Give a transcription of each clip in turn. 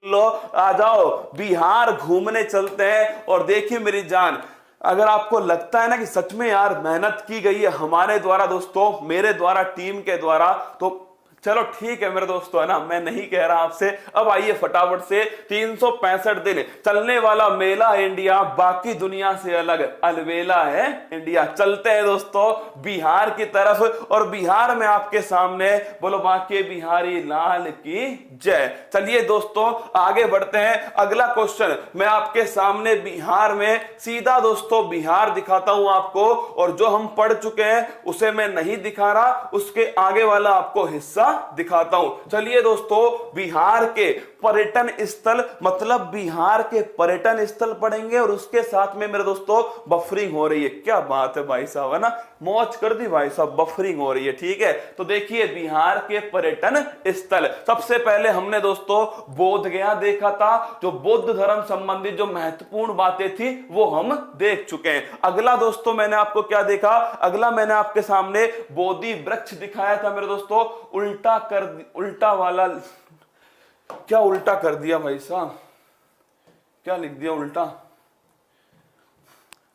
लो, आ जाओ बिहार घूमने चलते हैं। और देखिए मेरी जान, अगर आपको लगता है ना कि सच में यार मेहनत की गई है हमारे द्वारा दोस्तों, मेरे द्वारा, टीम के द्वारा, तो चलो ठीक है मेरे दोस्तों, है ना, मैं नहीं कह रहा आपसे। अब आइए फटाफट से, 365 दिन चलने वाला मेला इंडिया, बाकी दुनिया से अलग अलबेला है इंडिया। चलते हैं दोस्तों बिहार की तरफ, और बिहार में आपके सामने, बोलो बांके बिहारी लाल की जय। चलिए दोस्तों आगे बढ़ते हैं। अगला क्वेश्चन मैं आपके सामने बिहार में, सीधा दोस्तों बिहार दिखाता हूं आपको, और जो हम पढ़ चुके हैं उसे मैं नहीं दिखा रहा, उसके आगे वाला आपको हिस्सा दिखाता हूं। चलिए दोस्तों बिहार के पर्यटन स्थल, मतलब बिहार के पर्यटन स्थल पढ़ेंगे, और उसके साथ में मेरे दोस्तों बफरिंग हो रही है। क्या बात है भाई साहब, है ना, मौज कर दी भाई साहब, बफरिंग हो रही है। ठीक है, तो देखिए बिहार के पर्यटन स्थल, सबसे पहले हमने दोस्तों बोध गया देखा था, जो बौद्ध धर्म संबंधित जो महत्वपूर्ण बातें थी वो हम देख चुके हैं। अगला दोस्तों मैंने आपको क्या देखा, अगला मैंने आपके सामने बोधि वृक्ष दिखाया था मेरे दोस्तों। उल्टा वाला, क्या उल्टा कर दिया भाई साहब, क्या लिख दिया उल्टा।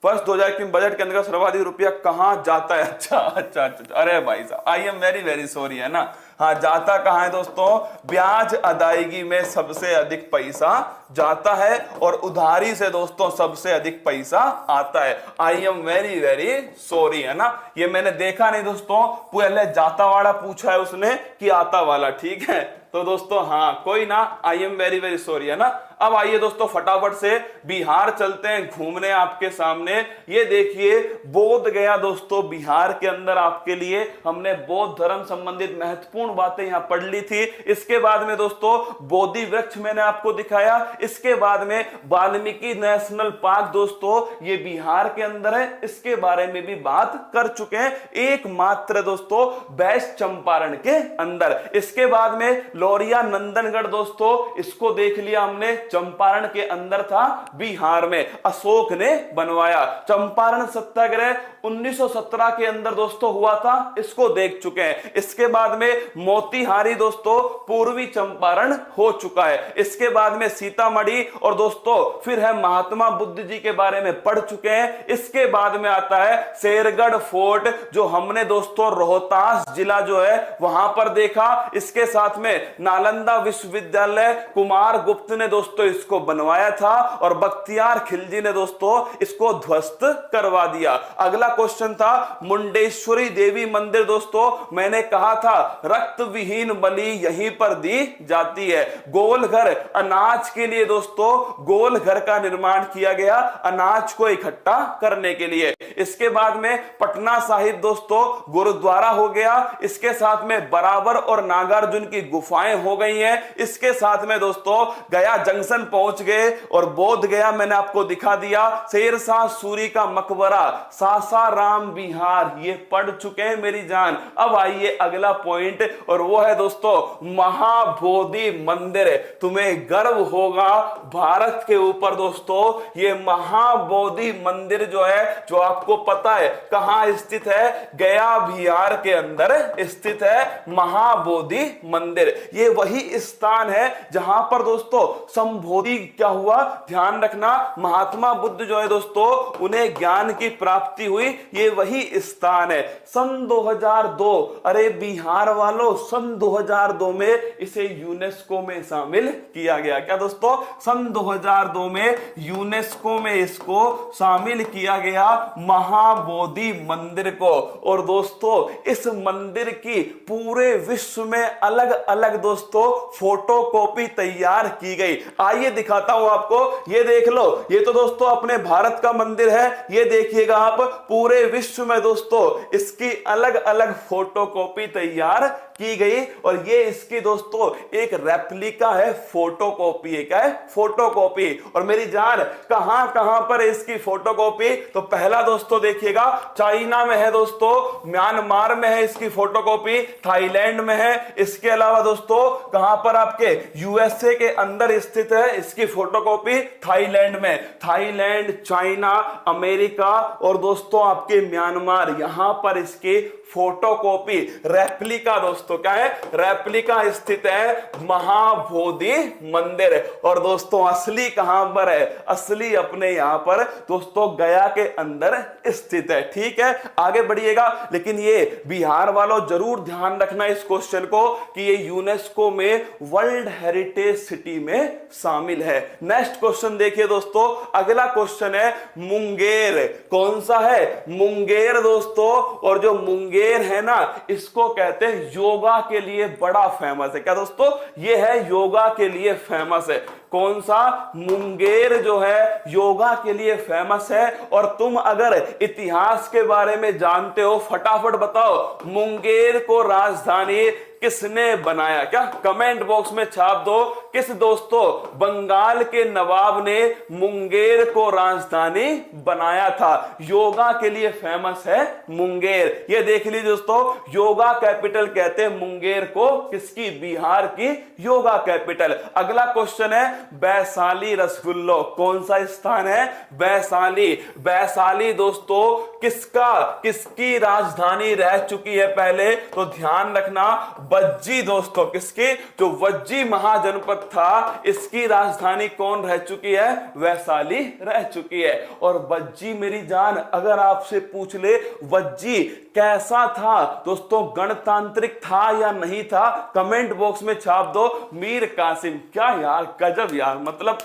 वर्ष 2003 बजट के अंदर सर्वाधिक रुपया कहां जाता है? अच्छा अच्छा अच्छा, अरे भाई साहब I am very very sorry, है ना। हाँ, जाता कहां है दोस्तों? ब्याज अदायगी में सबसे अधिक पैसा जाता है, और उधारी से दोस्तों सबसे अधिक पैसा आता है। I am very very sorry, है ना, ये मैंने देखा नहीं दोस्तों, पहले जाता वाला पूछा है उसने कि आता वाला। ठीक है, तो दोस्तों हाँ कोई ना, I am very very sorry, है ना। अब आइए दोस्तों फटाफट से बिहार चलते हैं घूमने आपके सामने। ये देखिए बोध गया दोस्तों, बिहार के अंदर आपके लिए हमने बौद्ध धर्म संबंधित महत्वपूर्ण बातें यहां पढ़ ली थी। इसके बाद में दोस्तों बोधि वृक्ष मैंने आपको दिखाया। इसके बाद में वाल्मीकि नेशनल पार्क दोस्तों, ये बिहार के अंदर है, इसके बारे में भी बात कर चुके हैं, एकमात्र दोस्तों वेस्ट चंपारण के अंदर। इसके बाद में लौरिया नंदनगढ़ दोस्तों, इसको देख लिया हमने, चंपारण के अंदर था, बिहार में अशोक ने बनवाया। चंपारण सत्याग्रह 1917 के अंदर दोस्तों हुआ था, इसको देख चुके हैं। इसके बाद में मोतिहारी दोस्तों पूर्वी चंपारण हो चुका है। इसके बाद में सीतामढ़ी, और दोस्तों फिर है महात्मा बुद्ध जी के बारे में पढ़ चुके हैं। इसके बाद में आता है शेरगढ़ फोर्ट, जो हमने दोस्तों रोहतास जिला जो है वहां पर देखा। इसके साथ में नालंदा विश्वविद्यालय कुमार गुप्त ने दोस्तों इसको बनवाया था, और बख्तियार खिलजी ने दोस्तों इसको ध्वस्त करवा दिया। अगला क्वेश्चन था मुंडेश्वरी देवी मंदिर दोस्तों, मैंने कहा था रक्त विहीन बलि यहीं पर दी जाती है। गोल घर, अनाज के लिए दोस्तों गोल घर का निर्माण किया गया, अनाज को इकट्ठा करने के लिए। इसके बाद में पटना साहिब दोस्तों गुरुद्वारा हो गया। इसके साथ में बराबर और नागार्जुन की गुफाएं हो गई हैं। इसके साथ में दोस्तों गया जंक्शन पहुंच गए, और बोध गया मैंने आपको दिखा दिया। शेरशाह सूरी का मकबरा, सासाराम बिहार, ये पढ़ चुके हैं मेरी जान। अब आइए अगला पॉइंट, और वो है दोस्तों महाबोधि मंदिर। तुम्हें गर्व होगा भारत के ऊपर दोस्तों, ये महाबोधि मंदिर जो है, जो आपको पता है कहां स्थित है, गया बिहार के अंदर स्थित है महाबोधि मंदिर। ये वही स्थान है जहां पर दोस्तों संबोधि क्या हुआ, ध्यान रखना, महात्मा बुद्ध जो है दोस्तों उन्हें ज्ञान की प्राप्ति हुई, ये वही स्थान है। सन 2002, अरे बिहार वालों, सन 2002 में इसे यूनेस्को में शामिल किया गया। क्या दोस्तों? सन 2002 में यूनेस्को में इसको शामिल किया गया, महाबोधि मंदिर को। और दोस्तों इस मंदिर की पूरे विश्व में अलग अलग दोस्तों फोटोकॉपी तैयार की गई। आइए दिखाता हूं आपको, ये देख लो, ये तो दोस्तों अपने भारत का मंदिर है, ये देखिएगा आप, पूरे विश्व में दोस्तों इसकी अलग अलग फोटोकॉपी तैयार की गई, और ये इसकी दोस्तों एक रेप्लिका है, फोटोकॉपी है। क्या है? फोटोकॉपी। और मेरी जान कहां कहां पर है इसकी फोटोकॉपी? तो पहला दोस्तों देखिएगा चाइना में है दोस्तों, म्यांमार में है इसकी फोटोकॉपी, थाईलैंड में है। इसके अलावा दोस्तों कहां पर आपके यूएसए के अंदर स्थित है इसकी फोटोकॉपी, थाईलैंड में। थाईलैंड, चाइना, अमेरिका और दोस्तों आपके म्यांमार, यहां पर इसकी फोटोकॉपी, रेप्लिका दोस्तों क्या है, रेप्लिका स्थित है महाबोधि मंदिर। और दोस्तों असली कहां पर है, असली अपने यहां पर दोस्तों गया के अंदर स्थित है। ठीक है, आगे बढ़िएगा। लेकिन ये बिहार वालों जरूर ध्यान रखना इस क्वेश्चन को कि ये यूनेस्को में वर्ल्ड हेरिटेज सिटी में शामिल है। नेक्स्ट क्वेश्चन देखिए दोस्तों, अगला क्वेश्चन है मुंगेर। कौन सा है, मुंगेर दोस्तों। और जो मुंगेर है ना, इसको कहते हैं योगा के लिए बड़ा फेमस है। क्या दोस्तों, ये है योगा के लिए फेमस है। कौन सा, मुंगेर जो है योगा के लिए फेमस है। और तुम अगर इतिहास के बारे में जानते हो फटाफट बताओ, मुंगेर को राजधानी किसने बनाया, क्या कमेंट बॉक्स में छाप दो। किस दोस्तों, बंगाल के नवाब ने मुंगेर को राजधानी बनाया था। योगा के लिए फेमस है मुंगेर। ये देख लीजिए दोस्तों, योगा कैपिटल कहते हैं मुंगेर को, किसकी, बिहार की योगा कैपिटल। अगला क्वेश्चन है वैशाली रसगुल्लो। कौन सा स्थान है, वैशाली। वैशाली दोस्तों किसकी राजधानी रह चुकी है पहले, तो ध्यान रखना वज्जी दोस्तों, किसकी, जो वज्जी महाजनपद था इसकी राजधानी कौन रह चुकी है, वैशाली रह चुकी है। और वज्जी मेरी जान अगर आपसे पूछ ले वज्जी कैसा था दोस्तों, गणतांत्रिक था या नहीं था, कमेंट बॉक्स में छाप दो। मीर कासिम, क्या यार गजब यार, मतलब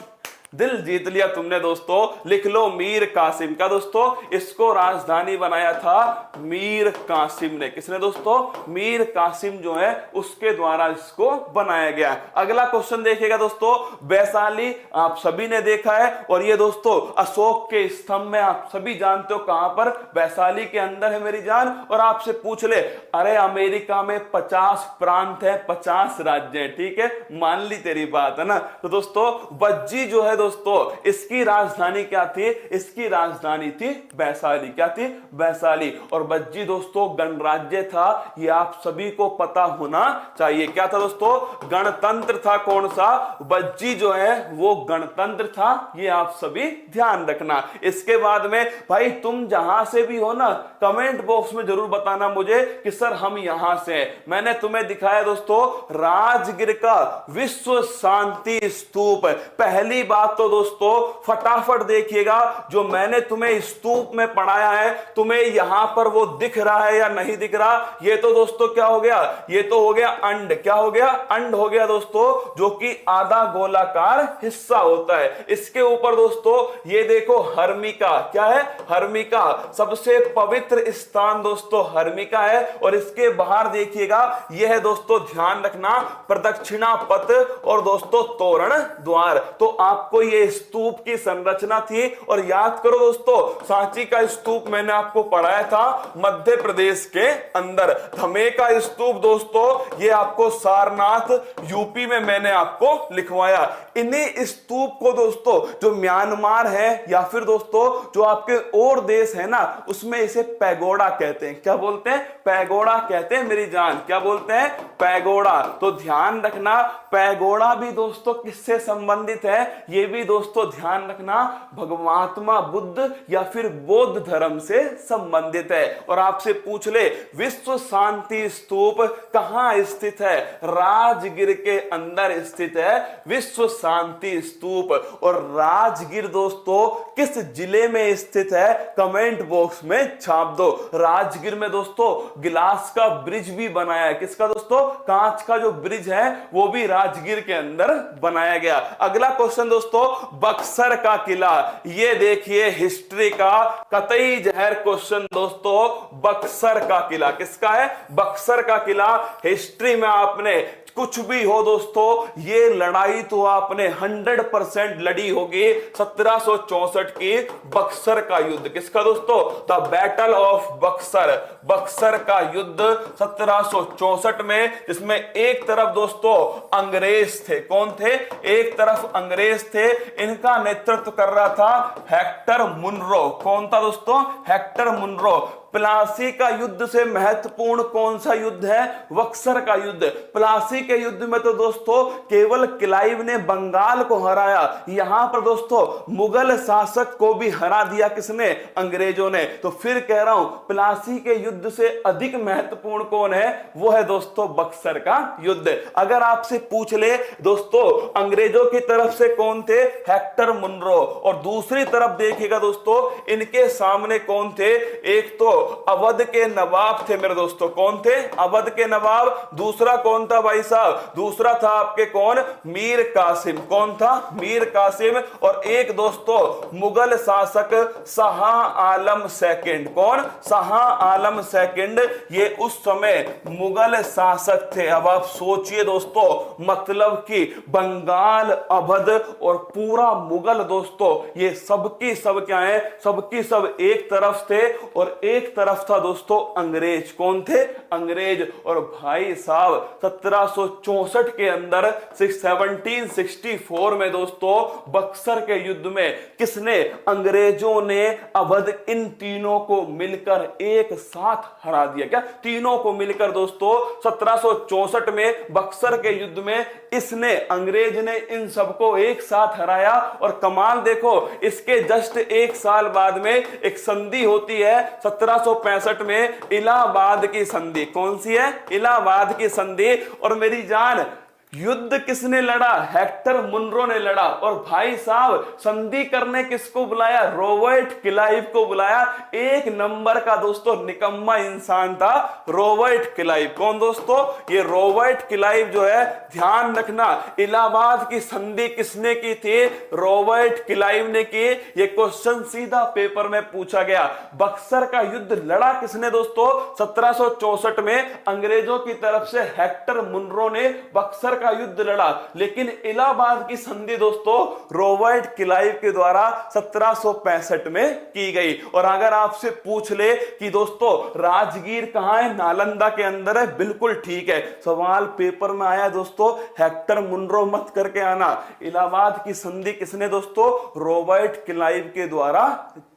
दिल जीत लिया तुमने दोस्तों। लिख लो मीर कासिम। का दोस्तों, इसको राजधानी बनाया था मीर कासिम ने। किसने दोस्तों, मीर कासिम जो है उसके द्वारा इसको बनाया गया। अगला क्वेश्चन देखिएगा दोस्तों, वैशाली आप सभी ने देखा है। और ये दोस्तों अशोक के स्तंभ में आप सभी जानते हो कहां पर, वैशाली के अंदर है मेरी जान। और आपसे पूछ ले, अरे अमेरिका में 50 प्रांत है, 50 राज्य है, ठीक है, मान ली तेरी बात है ना। तो दोस्तों वज्जी जो है दोस्तों, इसकी राजधानी क्या थी, इसकी राजधानी थी वैशाली। क्या थी, वैशाली। और वज्जी दोस्तों गणराज्य था, ये आप सभी को पता होना चाहिए। क्या था दोस्तों, गणतंत्र था। कौन सा, वज्जी जो है वो गणतंत्र था, ये आप सभी ध्यान रखना। इसके बाद में भाई तुम जहां से भी हो ना, कमेंट बॉक्स में जरूर बताना मुझे कि सर हम यहां से हैं। मैंने तुम्हें दिखाया दोस्तों राजगीर का विश्व शांति स्तूप। पहली बात तो दोस्तों फटाफट देखिएगा, जो मैंने तुम्हें स्तूप में पढ़ाया है तुम्हें यहां पर वो दिख रहा है या नहीं दिख रहा। ये तो दोस्तों क्या हो गया, ये तो हो गया अंड। क्या हो गया, अंड हो गया दोस्तों, जो कि आधा गोलाकार हिस्सा होता है। इसके ऊपर दोस्तों ये देखो हर्मिका। क्या है, हर्मिका, सबसे पवित्र स्थान दोस्तों हर्मिका है। और इसके बाहर देखिएगा, यह है दोस्तों ध्यान रखना प्रदक्षिणा पथ और दोस्तों तोरण द्वार। तो आपको ये स्तूप की संरचना थी। और याद करो दोस्तों, सांची का स्तूप मैंने आपको पढ़ाया था मध्य प्रदेश के अंदर। धमे का स्तूप दोस्तों ये आपको सारनाथ यूपी में मैंने आपको लिखवाया। इन्हीं स्तूप को दोस्तों जो म्यांमार है या फिर दोस्तों जो आपके और देश है ना, उसमें इसे पैगोडा कहते हैं। क्या बोलते हैं, पैगोडा कहते हैं मेरी जान। क्या बोलते हैं, पैगोडा। तो ध्यान रखना पैगोडा भी दोस्तों किससे संबंधित है, ये भी दोस्तों ध्यान रखना भगवात्मा बुद्ध या फिर बौद्ध धर्म से संबंधित है। और आपसे पूछ ले विश्व शांति स्तूप कहां स्थित है, राजगीर के अंदर स्थित है विश्व शांति स्तूप। और राजगीर दोस्तों किस जिले में स्थित है, कमेंट बॉक्स में छाप दो। राजगीर में दोस्तों गिलास का ब्रिज भी बनाया है। किसका दोस्तों, कांच का जो ब्रिज है वो भी राजगीर के अंदर बनाया गया। अगला क्वेश्चन दोस्तों, बक्सर का किला। ये देखिए हिस्ट्री का कतई जहर क्वेश्चन दोस्तों, बक्सर का किला किसका है, बक्सर का किला। हिस्ट्री में आपने कुछ भी हो दोस्तों, ये लड़ाई तो आपने 100% लड़ी होगी। 1764 की बक्सर का युद्ध। किसका दोस्तों, the battle of Buxar. Buxar का युद्ध 1764 में, जिसमें एक तरफ दोस्तों अंग्रेज थे। कौन थे, एक तरफ अंग्रेज थे। इनका नेतृत्व कर रहा था हेक्टर मुनरो। कौन था दोस्तों, हेक्टर मुनरो। प्लासी का युद्ध से महत्वपूर्ण कौन सा युद्ध है? बक्सर का युद्ध। प्लासी के युद्ध में तो दोस्तों केवल क्लाइव ने बंगाल को हराया, यहां पर दोस्तों मुगल शासक को भी हरा दिया किसने? अंग्रेजों ने। तो फिर कह रहा हूं प्लासी के युद्ध से अधिक महत्वपूर्ण कौन है? वो है दोस्तों बक्सर का युद्ध। अगर आपसे पूछ ले दोस्तों अंग्रेजों की तरफ से कौन थे? Hector Munro. और दूसरी तरफ देखिएगा दोस्तों इनके सामने कौन थे? एक तो अवध के नवाब थे मेरे दोस्तों। कौन थे? अवध के नवाब। दूसरा कौन था भाई साहब? दूसरा था आपके कौन? मीर कासिम। कौन था? मीर कासिम। और एक दोस्तों मुगल शासक शाह आलम सेकंड। कौन? शाह आलम सेकंड। ये उस समय मुगल शासक थे। अब आप सोचिए दोस्तों मतलब कि बंगाल, अवध और पूरा मुगल दोस्तों ये सबकी सब क्या है? सबकी सब एक तरफ थे और एक तरफ था दोस्तों अंग्रेज। कौन थे? अंग्रेज। और भाई साहब 1764 के अंदर 1764 में दोस्तों बक्सर के युद्ध में किसने? अंग्रेजों ने अवध इन तीनों को मिलकर एक साथ हरा दिया। क्या? तीनों को मिलकर दोस्तों 1764 में बक्सर के युद्ध में इसने अंग्रेज ने इन सबको एक साथ हराया। और कमाल देखो इसके जस्ट एक साल बाद में एक संधि होती है 1765 में, इलाहाबाद की संधि। कौन सी है? इलाहाबाद की संधि। और मेरी जान युद्ध किसने लड़ा? हेक्टर मुनरो ने लड़ा। और भाई साहब संधि करने किसको बुलाया? रॉबर्ट क्लाइव को बुलाया। एक नंबर का दोस्तों निकम्मा इंसान था रॉबर्ट क्लाइव। कौन दोस्तों? ये रॉबर्ट क्लाइव जो है, ध्यान रखना इलाहाबाद की संधि किसने की थी? रॉबर्ट क्लाइव ने की। ये क्वेश्चन सीधा पेपर में पूछा गया। बक्सर का युद्ध लड़ा किसने दोस्तों? 1764 में अंग्रेजों की तरफ से हेक्टर मुनरो ने बक्सर का युद्ध लड़ा। लेकिन इलाहाबाद की संधि दोस्तों रॉबर्ट क्लाइव के द्वारा 1765 में की गई। और अगर आपसे पूछ ले कि दोस्तों राजगीर कहां है? नालंदा के अंदर है। बिल्कुल ठीक है, सवाल पेपर में आया दोस्तों, हेक्टर मुनरो मत करके आना। इलाहाबाद की संधि किसने दोस्तों? रॉबर्ट क्लाइव के द्वारा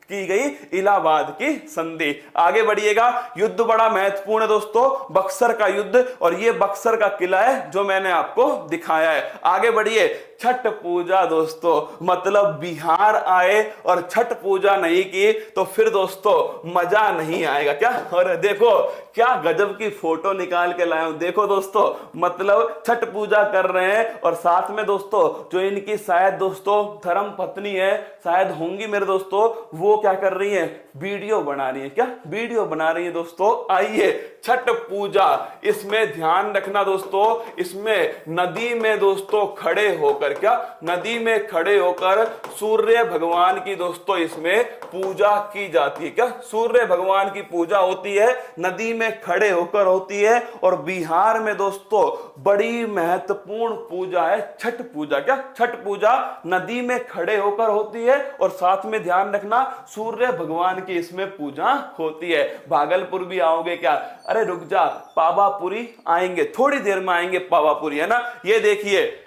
की गई, इलाहाबाद की संधि। आगे बढ़िएगा। युद्ध बड़ा महत्वपूर्ण है दोस्तों, बक्सर का युद्ध। और ये बक्सर का किला है जो मैंने आपको दिखाया है। आगे बढ़िए। छठ पूजा दोस्तों, मतलब बिहार आए और छठ पूजा नहीं की तो फिर दोस्तों मजा नहीं आएगा। क्या? और देखो क्या गजब की फोटो निकाल के लाया हूं। देखो दोस्तों मतलब छठ पूजा कर रहे हैं और साथ में दोस्तों जो इनकी शायद दोस्तों धर्म पत्नी है, शायद होंगी मेरे दोस्तों, वो क्या कर रही है? वीडियो बना रही है। क्या? वीडियो बना रही है दोस्तों। आइए छठ पूजा, इसमें ध्यान रखना दोस्तों, इसमें नदी में दोस्तों खड़े होकर, क्या? नदी में खड़े होकर सूर्य भगवान की दोस्तों इसमें पूजा की जाती है। क्या? सूर्य भगवान की पूजा होती है, नदी में खड़े होकर होती है। और बिहार में दोस्तों बड़ी महत्वपूर्ण पूजा है छठ पूजा। क्या? छठ पूजा नदी में खड़े होकर होती है और साथ में ध्यान रखना सूर्य भगवान की इसमें पूजा होती है। भागलपुर भी आओगे क्या? अरे रुक जा, पावापुरी आएंगे, थोड़ी देर में आएंगे पावापुरी, है ना। ये देखिए,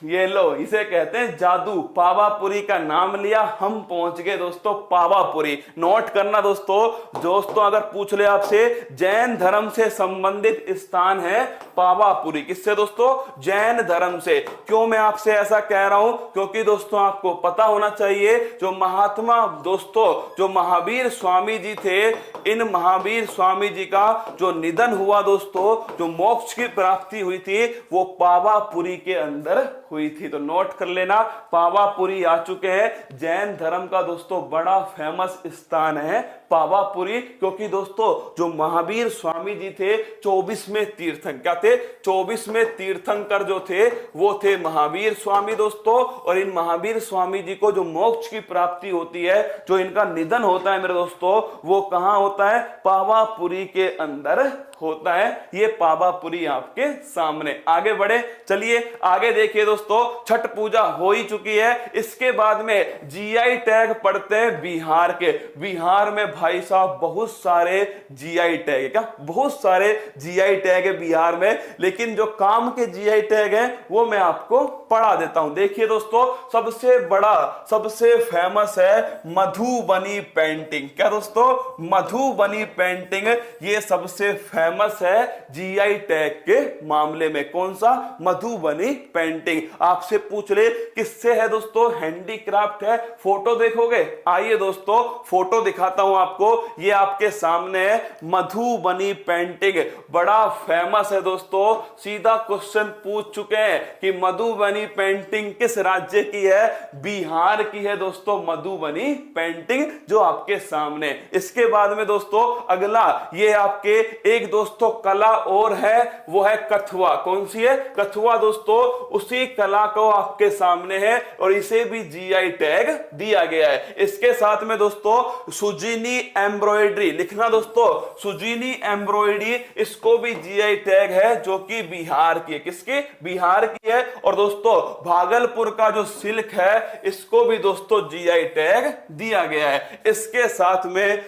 ये लो, इसे कहते हैं जादू। पावापुरी का नाम लिया, हम पहुंच गए दोस्तों पावापुरी। नोट करना दोस्तों अगर पूछ ले आपसे जैन धर्म से संबंधित स्थान है पावापुरी। किससे दोस्तों? जैन धर्म से। क्यों मैं आपसे ऐसा कह रहा हूं? क्योंकि दोस्तों आपको पता होना चाहिए जो महात्मा दोस्तों जो महावीर स्वामी जी थे, इन महावीर स्वामी जी का जो निधन हुआ दोस्तों, जो मोक्ष की प्राप्ति हुई थी वो पावापुरी के अंदर हुई थी। तो नोट कर लेना, पावापुरी आ चुके हैं। जैन धर्म का दोस्तों बड़ा फेमस स्थान है पावापुरी, क्योंकि दोस्तों जो महावीर स्वामी जी थे 24वें तीर्थंकर, क्या थे? 24वें तीर्थंकर जो थे वो थे महावीर स्वामी दोस्तों। और इन महावीर स्वामी जी को जो मोक्ष की प्राप्ति होती है, जो इनका निधन होता है मेरे दोस्तों, वो कहां होता है? पावापुरी के अंदर होता है। ये पावापुरी आपके सामने। आगे बढ़े, चलिए आगे देखिए दोस्तों, छठ पूजा हो ही चुकी है। इसके बाद में जीआई टैग पढ़ते हैं बिहार के। बिहार में भाई साहब बहुत सारे जीआई टैग है। क्या? बहुत सारे जीआई टैग है बिहार में, लेकिन जो काम के जीआई टैग है वो मैं आपको पढ़ा देता हूं। देखिए दोस्तों, सबसे बड़ा सबसे फेमस है मधुबनी पेंटिंग। क्या दोस्तों, मधुबनी पेंटिंग ये सबसे फेमस है जीआई टैग के मामले में। कौन सा? मधुबनी पेंटिंग। आपसे पूछ ले किससे है दोस्तों? हैंडीक्राफ्ट है। फोटो देखोगे? आइए दोस्तों फोटो दिखाता हूं आपको। ये आपके सामने है मधुबनी पेंटिंग, बड़ा फेमस है दोस्तों। सीधा क्वेश्चन पूछ चुके हैं कि मधुबनी पेंटिंग किस राज्य की है? बिहार की है दोस्तों मधुबनी पेंटिंग जो आपके सामने। इसके बाद में दोस्तों अगला ये आपके एक दोस्तों कला और है, वो है कथुआ। कौन सी है? कथुआ दोस्तों। उसी कला को आपके सामने है और इसे भी जीआई टैग दिया गया है। इसके साथ में दोस्तों सुजीनी एम्ब्रॉयडरी लिखना दोस्तों, सुजीनी एम्ब्रॉयडरी, इसको भी जीआई टैग है जो कि बिहार की है। किसकी? बिहार की है। और दोस्तों भागलपुर का जो सिल्क है इसको भी दोस्तों जीआई टैग दिया गया है। इसके साथ में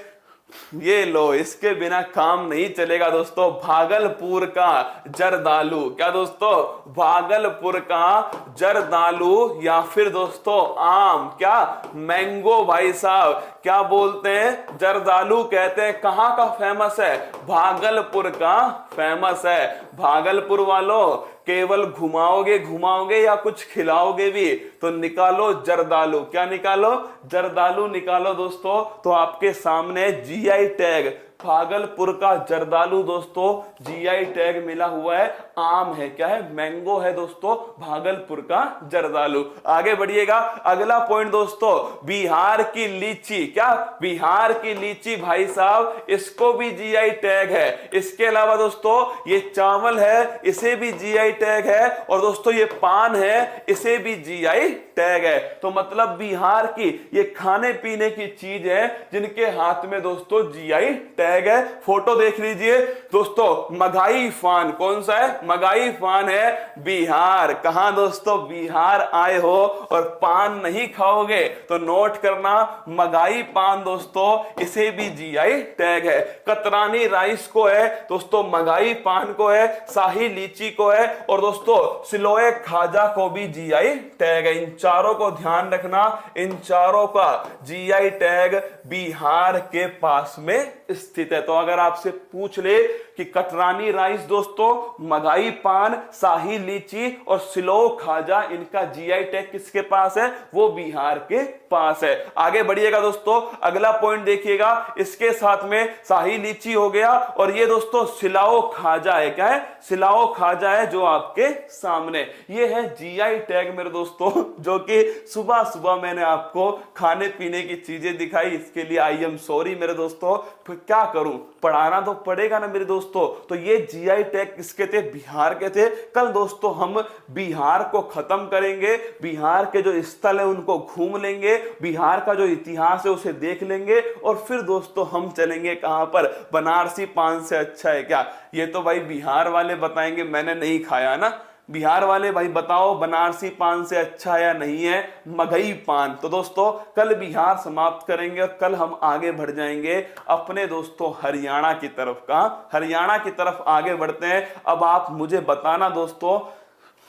ये लो, इसके बिना काम नहीं चलेगा दोस्तों, भागलपुर का जरदालू। क्या दोस्तों? भागलपुर का जरदालू या फिर दोस्तों आम, क्या? मैंगो भाई साहब। क्या बोलते हैं? जरदालू कहते हैं। कहां का फेमस है? भागलपुर का फेमस है। भागलपुर वालों केवल घुमाओगे घुमाओगे या कुछ खिलाओगे भी तो निकालो जरदालू। क्या निकालो? जरदालू निकालो दोस्तों। तो आपके सामने जीआई टैग भागलपुर का जरदालू दोस्तों जीआई टैग मिला हुआ है। आम है, क्या है? मैंगो है दोस्तों, भागलपुर का जरदालू। आगे बढ़िएगा। अगला पॉइंट दोस्तों, बिहार की लीची। क्या? बिहार की लीची भाई साहब, इसको भी जीआई टैग है। इसके अलावा दोस्तों ये चावल है, इसे भी जीआई टैग है। और दोस्तों ये पान है, इसे भी जीआई टैग है। तो मतलब बिहार की ये खाने पीने की चीज है जिनके हाथ में दोस्तों जीआई टैग है। फोटो देख लीजिए दोस्तों, मगाई पान। कौन सा है? मगाई पान है बिहार। कहां दोस्तों? बिहार आए हो और पान नहीं खाओगे तो नोट करना, मगाई पान दोस्तों, इसे भी जीआई टैग है। कतरानी राइस को है दोस्तों, मगाई पान को है, शाही लीची को है और दोस्तों सिलोए खाजा को भी जीआई टैग है। इन चारों को ध्यान रखना, इन चारों का जीआई टैग बिहार के पास में स्थित है। तो अगर आपसे पूछ ले कि कतरानी राइस दोस्तों, मगाई पान, शाही लीची और सिलो खाजा, इनका जीआई टैग किसके पास है? वो बिहार के पास है। आगे बढ़िएगा दोस्तों, अगला पॉइंट देखिएगा। इसके साथ में शाही लीची हो गया और ये दोस्तों सिलाओ खाजा है। क्या है? सिलाओ खाजा है जो आपके सामने। ये है जीआई टैग मेरे दोस्तों, जो कि सुबह सुबह मैंने आपको खाने पीने की चीजें दिखाई। इसके लिए आई एम सॉरी मेरे दोस्तों, फिर क्या करूं, पढ़ाना तो पड़ेगा ना मेरे दोस्तों। तो ये जीआई टैग किसके थे? बिहार के थे। कल दोस्तों हम बिहार को खत्म करेंगे, बिहार के जो स्थल है उनको घूम लेंगे, बिहार का जो इतिहास है उसे देख लेंगे और फिर दोस्तों हम चलेंगे कहां पर? बनारसी पान से अच्छा है क्या? ये तो भाई बिहार वाले बताएंगे, मैंने नहीं खाया ना। बिहार वाले भाई बताओ बनारसी पान से अच्छा है या नहीं है मगई पान। तो दोस्तों कल बिहार समाप्त करेंगे और कल हम आगे बढ़ जाएंगे अपने दोस्तों हरियाणा की तरफ। कहां? हरियाणा की तरफ आगे बढ़ते हैं। अब आप मुझे बताना दोस्तों,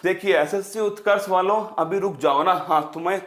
देखिए एसएससी उत्कर्ष वालों अभी रुक जाओ ना। हाँ, तुम्हें